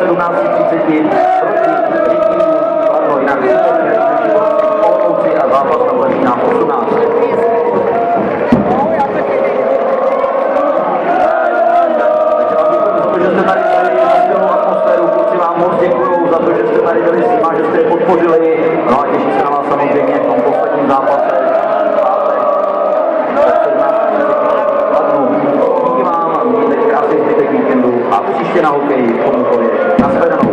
17:30 proti Olomouci a zápas na Zlínách 18. Že jste tady měli silnou atmosféru, kluci vám moc děkuju za to, že jste tady byli s nima, že jste je podpořili, no a těší se na vás samozřejmě v tom posledním zápase. Díky vám a mějte krásný zbytek víkendu a příště na hokej v Chomutkově. Nashledanou.